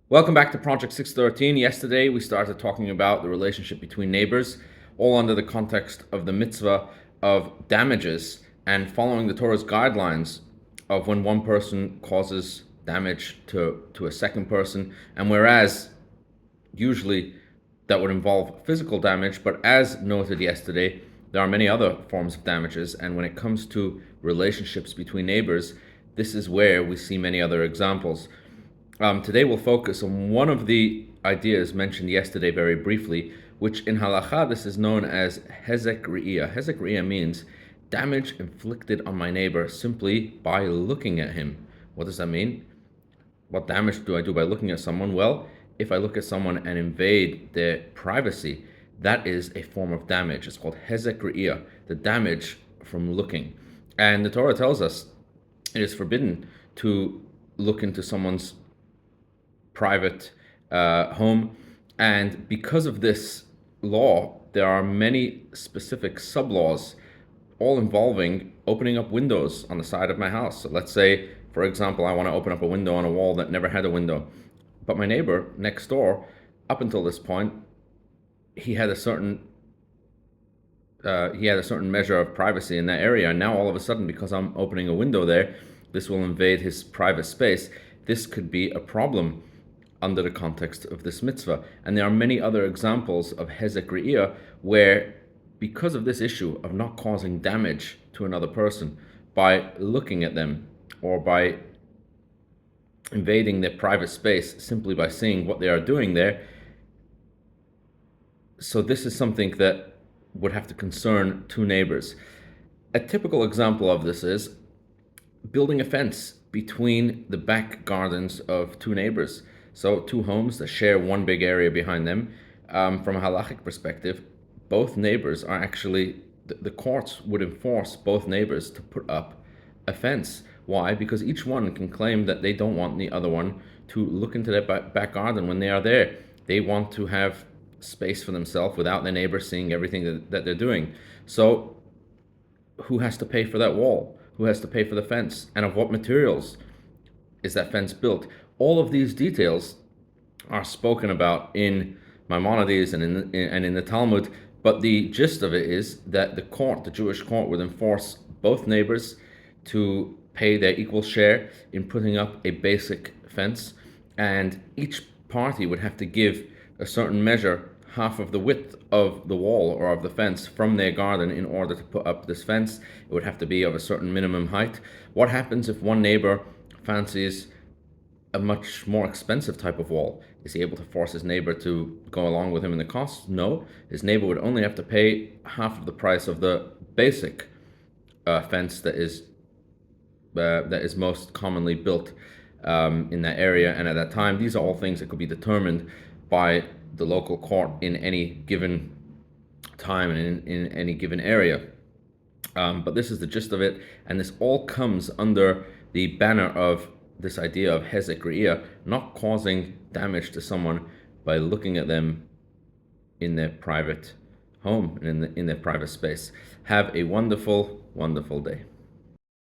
Welcome back to Project 613. Yesterday we started talking about the relationship between neighbors, all under the context of the mitzvah of damages and following the Torah's guidelines of when one person causes damage to a second person, and whereas usually that would involve physical damage, but as noted yesterday, there are many other forms of damages, and when it comes to relationships between neighbors, this is where we see many other examples. Today we'll focus on one of the ideas mentioned yesterday very briefly, which in halacha this is known as hezek re'iyah. Hezek re'iyah means damage inflicted on my neighbor simply by looking at him. What does that mean? What damage do I do by looking at someone? Well, if I look at someone and invade their privacy, that is a form of damage. It's called hezek re'iyah, the damage from looking. And the Torah tells us it is forbidden to look into someone's private home, and because of this law, there are many specific sub-laws, all involving opening up windows on the side of my house. So let's say, for example, I want to open up a window on a wall that never had a window, but my neighbor next door, up until this point, he had a certain measure of privacy in that area, and now all of a sudden, because I'm opening a window there, this will invade his private space. This could be a problem under the context of this mitzvah. And there are many other examples of hezek re'iyah where, because of this issue of not causing damage to another person by looking at them or by invading their private space simply by seeing what they are doing there, so this is something that would have to concern two neighbors. A typical example of this is building a fence between the back gardens of two neighbors. So two homes that share one big area behind them. From a halachic perspective, both neighbors are actually, the courts would enforce both neighbors to put up a fence. Why? Because each one can claim that they don't want the other one to look into their back garden when they are there. They want to have space for themselves without their neighbor seeing everything that they're doing. So who has to pay for that wall? Who has to pay for the fence? And of what materials is that fence built? All of these details are spoken about in Maimonides and in the Talmud, but the gist of it is that the Jewish court, would enforce both neighbors to pay their equal share in putting up a basic fence, and each party would have to give a certain measure, half of the width of the wall or of the fence from their garden in order to put up this fence. It would have to be of a certain minimum height. What happens if one neighbor fancies a much more expensive type of wall? Is he able to force his neighbor to go along with him in the cost? No. His neighbor would only have to pay half of the price of the basic fence that is most commonly built in that area and at that time. These are all things that could be determined by the local court in any given time and in any given area. But this is the gist of it, and this all comes under the banner of this idea of hezek re'iyah, not causing damage to someone by looking at them in their private home and in their private space. Have a wonderful, wonderful day.